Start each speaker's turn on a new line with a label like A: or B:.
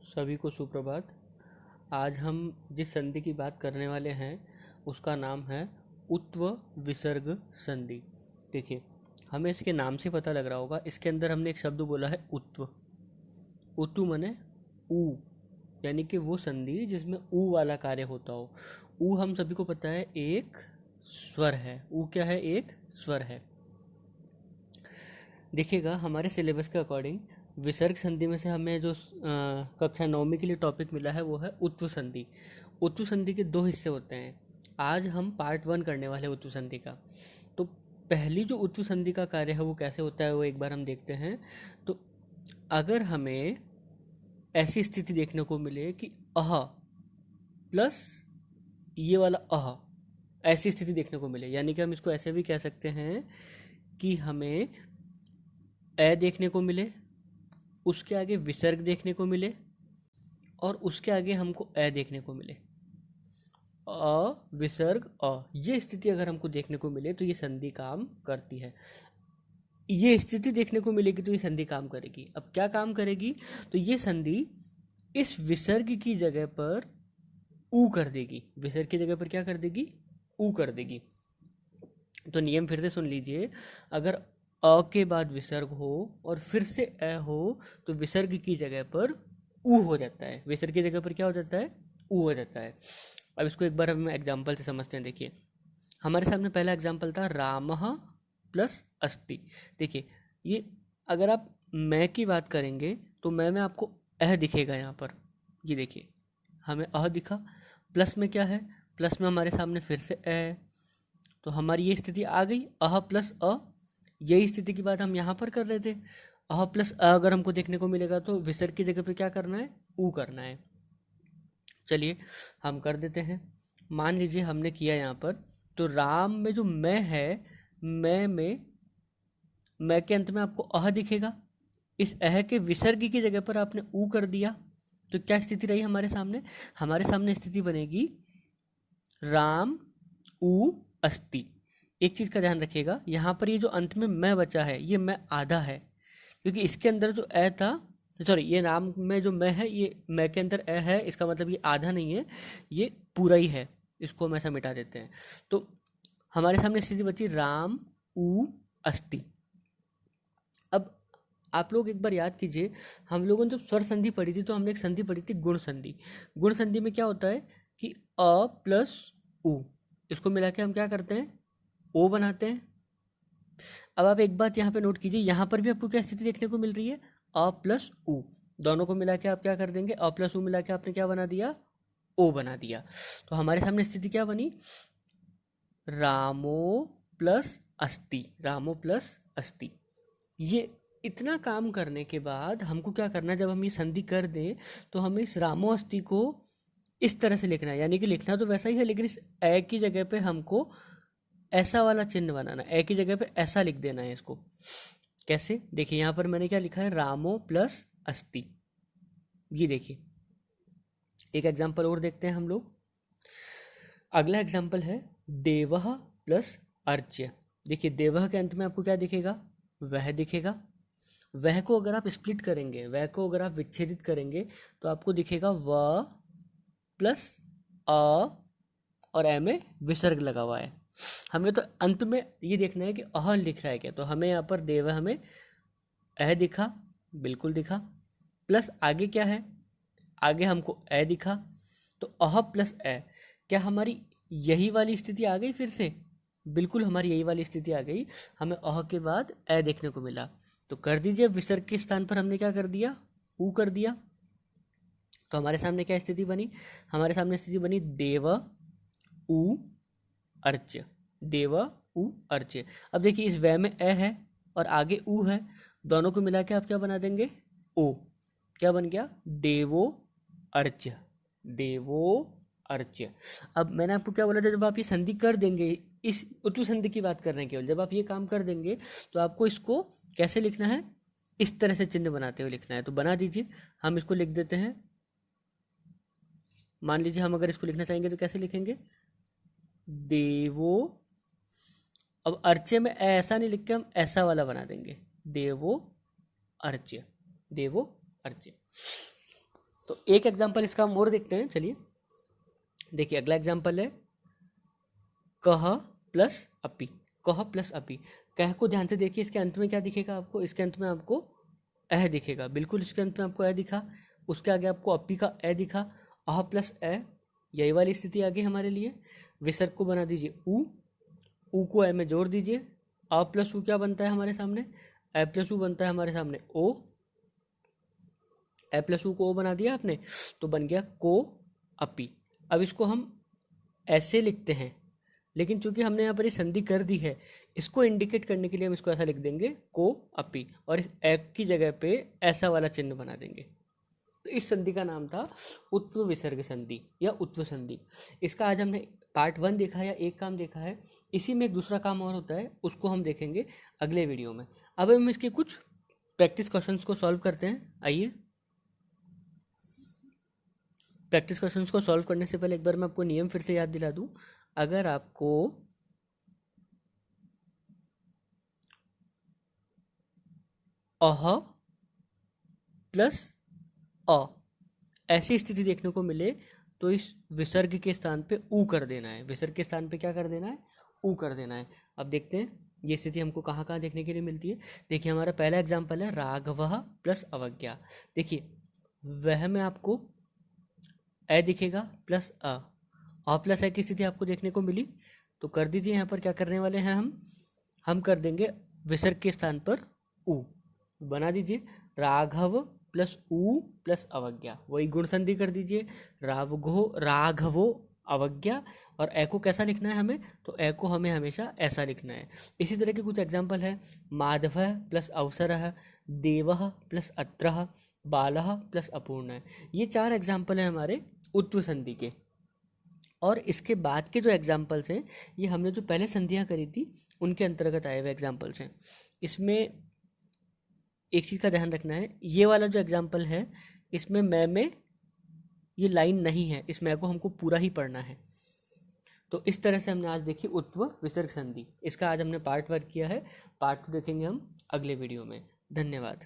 A: सभी को सुप्रभात। आज हम जिस संधि की बात करने वाले हैं उसका नाम है उत्व विसर्ग संधि। देखिए, हमें इसके नाम से पता लग रहा होगा, इसके अंदर हमने एक शब्द बोला है उत्व। उत्व माने ऊ, यानी कि वो संधि जिसमें ऊ वाला कार्य होता हो। ऊ हम सभी को पता है एक स्वर है। ऊ क्या है? एक स्वर है। देखिएगा, हमारे सिलेबस के अकॉर्डिंग विसर्ग संधि में से हमें जो कक्षा 9वीं के लिए टॉपिक मिला है वो है उत्व संधि। उत्व संधि के दो हिस्से होते हैं। आज हम पार्ट 1 करने वाले हैं उत्व संधि का। तो पहली जो उत्व संधि का कार्य है वो कैसे होता है वो एक बार हम देखते हैं। तो अगर हमें ऐसी स्थिति देखने को मिले कि अह प्लस ये वाला अह, ऐसी स्थिति देखने को मिले, यानी कि हम इसको ऐसे भी कह सकते हैं कि हमें ए देखने को मिले, उसके आगे विसर्ग देखने को मिले और उसके आगे हमको ए देखने को मिले। अ विसर्ग अ, ये स्थिति अगर हमको देखने को मिले तो ये संधि काम करती है। ये स्थिति देखने को मिलेगी तो ये संधि काम करेगी। अब क्या काम करेगी? तो ये संधि इस विसर्ग की जगह पर ऊ कर देगी। विसर्ग की जगह पर क्या कर देगी? ऊ कर देगी। तो नियम फिर से सुन लीजिए। अगर अ के बाद विसर्ग हो और फिर से ए हो तो विसर्ग की जगह पर ऊ हो जाता है। विसर्ग की जगह पर क्या हो जाता है? ऊ हो जाता है। अब इसको एक बार हम एग्जाम्पल से समझते हैं। देखिए, हमारे सामने पहला एग्जाम्पल था रामः प्लस अस्ति। देखिए, ये अगर आप मैं की बात करेंगे तो मैं में आपको अह दिखेगा यहाँ पर। ये देखिए, हमें अह दिखा, प्लस में क्या है? प्लस में हमारे सामने फिर से अ है। तो हमारी ये स्थिति आ गई, अह प्लस अ। यही स्थिति की बात हम यहाँ पर कर रहे थे। अह प्लस अ अगर हमको देखने को मिलेगा तो विसर्ग की जगह पे क्या करना है? ऊ करना है। चलिए हम कर देते हैं। मान लीजिए हमने किया यहाँ पर, तो राम में जो मैं है, मैं में मैं के अंत में आपको अह दिखेगा। इस अह के विसर्ग की जगह पर आपने ऊ कर दिया, तो क्या स्थिति रही हमारे सामने? हमारे सामने स्थिति बनेगी राम ऊ अस्ति। एक चीज का ध्यान रखिएगा, यहाँ पर ये जो अंत में मैं बचा है ये मैं आधा है, क्योंकि इसके अंदर जो ए था, सॉरी, ये नाम में जो मैं है ये मैं के अंदर ए है, इसका मतलब ये आधा नहीं है, ये पूरा ही है। इसको हम ऐसा मिटा देते हैं। तो हमारे सामने स्थिति बची राम ऊ अस्ति। अब आप लोग एक बार याद कीजिए, हम लोगों ने जब स्वर संधि पढ़ी थी तो हमने एक संधि पढ़ी थी गुण संधि। गुण संधि में क्या होता है कि अ प्लस उ, इसको मिला के हम क्या करते हैं? ओ बनाते हैं। अब आप एक बात यहाँ पे नोट कीजिए, यहाँ पर भी आपको क्या स्थिति देखने को मिल रही है? अ प्लस उ, दोनों को मिला के आप क्या कर देंगे? अ प्लस उ मिला के आपने क्या बना दिया? ओ बना दिया। तो हमारे सामने स्थिति क्या बनी? रामो प्लस अस्ति। रामो प्लस अस्ति। ये इतना काम करने के बाद हमको क्या करना है? जब हम ये संधि कर दें तो हमें इस रामो अस्ति को इस तरह से लिखना है, यानी कि लिखना तो वैसा ही है लेकिन इस ए की जगह पे हमको ऐसा वाला चिन्ह बनाना है। ए की जगह पे ऐसा लिख देना है इसको। कैसे? देखिए, यहाँ पर मैंने क्या लिखा है? रामो प्लस अस्ति। ये देखिए, एक एग्जाम्पल और देखते हैं हम लोग। अगला एग्जाम्पल है देवः प्लस अर्च्य। देखिए, देवः के अंत में आपको क्या दिखेगा? वह दिखेगा। वह को अगर आप स्प्लिट करेंगे, वह को अगर आप विच्छेदित करेंगे तो आपको दिखेगा व प्लस अ, और ए में विसर्ग लगा हुआ है। हमें तो अंत में ये देखना है कि अह लिख रहा है क्या। तो हमें यहाँ पर देव हमें अह दिखा, बिल्कुल दिखा, प्लस आगे क्या है? आगे हमको ए दिखा। तो अह प्लस ए, क्या हमारी यही वाली स्थिति आ गई फिर से? बिल्कुल हमारी यही वाली स्थिति आ गई। हमें अह के बाद ए देखने को मिला। तो कर दीजिए, विसर्ग के स्थान पर हमने क्या कर दिया? ऊ कर दिया। तो हमारे सामने क्या स्थिति बनी? हमारे सामने स्थिति बनी देव ऊ अर्च्य। देव ऊ अर्च्य। अब देखिए, इस व में ए है और आगे ऊ है, दोनों को मिला के आप क्या बना देंगे? ओ। क्या बन गया? देवो अर्च्य। देवो अर्च्य। अब मैंने आपको क्या बोला था, जब आप ये संधि कर देंगे, इस उत्तु संधि की बात कर रहे हैं केवल, जब आप ये काम कर देंगे तो आपको इसको कैसे लिखना है? इस तरह से चिन्ह बनाते हुए लिखना है। तो बना दीजिए, हम इसको लिख देते हैं। मान लीजिए हम अगर इसको लिखना चाहेंगे तो कैसे लिखेंगे? देवो, अब अर्च्य में ऐसा नहीं लिख के हम ऐसा वाला बना देंगे, देवो अर्च्य। देवो अर्च्य। तो एक एग्जाम्पल इसका हम और देखते हैं, चलिए देखिए अगला एग्जाम्पल है कह प्लस अपि। कह प्लस अपि, कह को ध्यान से देखिए, इसके अंत में क्या दिखेगा आपको, इसके अंत में आपको अह दिखेगा, बिल्कुल इसके अंत में आपको अह दिखा, उसके आगे आपको अपी का ए दिखा, अह प्लस ए, यही वाली स्थिति आ गई हमारे लिए। विसर्ग को बना दीजिए ऊ को ए में जोड़ दीजिए, अ प्लस ऊ क्या बनता है हमारे सामने, ए प्लस ऊ बनता है हमारे सामने ओ, ए प्लस ऊ को ओ बना दिया आपने, तो बन गया को अपी। अब इसको हम ऐसे लिखते हैं, लेकिन चूंकि हमने यहाँ पर ये संधि कर दी है, इसको इंडिकेट करने के लिए हम इसको ऐसा लिख देंगे को अपी, और इस ऐप की जगह पे ऐसा वाला चिन्ह बना देंगे। तो इस संधि का नाम था उत्व विसर्ग संधि या उत्व संधि। इसका आज हमने पार्ट 1 देखा है या एक काम देखा है, इसी में एक दूसरा काम और होता है, उसको हम देखेंगे अगले वीडियो में। अब हम इसके कुछ प्रैक्टिस क्वेश्चंस को सॉल्व करते हैं, आइए। प्रैक्टिस क्वेश्चंस को सॉल्व करने से पहले एक बार मैं आपको नियम फिर से याद दिला दूं। अगर आपको अह प्लस अ ऐसी स्थिति देखने को मिले, तो इस विसर्ग के स्थान पे ऊ कर देना है। विसर्ग के स्थान पे क्या कर देना है, ऊ कर देना है। अब देखते हैं ये स्थिति हमको कहाँ कहाँ देखने के लिए मिलती है। देखिए हमारा पहला एग्जाम्पल है राघव प्लस अवज्ञा। देखिए वह में आपको ए दिखेगा प्लस अ प्लस ए की स्थिति आपको देखने को मिली, तो कर दीजिए। यहाँ पर क्या करने वाले हैं हम कर देंगे विसर्ग के स्थान पर ऊ, बना दीजिए राघव प्लस ऊ प्लस अवज्ञा, वही गुण संधि कर दीजिए राघवो अवज्ञा। और ए को कैसा लिखना है हमें, तो ए को हमें हमेशा ऐसा लिखना है। इसी तरह के कुछ एग्जाम्पल है माधव प्लस अवसर, देव प्लस अत्र, बाल प्लस अपूर्ण। ये 4 एग्जाम्पल हैं हमारे उत्व संधि के। और इसके बाद के जो एग्जाम्पल्स हैं, ये हमने जो पहले संधियाँ करी थी उनके अंतर्गत आए हुए एग्जाम्पल्स हैं। इसमें एक चीज़ का ध्यान रखना है, ये वाला जो एग्जाम्पल है इसमें मैं में ये लाइन नहीं है, इस मैं को हमको पूरा ही पढ़ना है। तो इस तरह से हमने आज देखी उत्व विसर्ग संधि। इसका आज हमने पार्ट 1 किया है, पार्ट 2 देखेंगे हम अगले वीडियो में। धन्यवाद।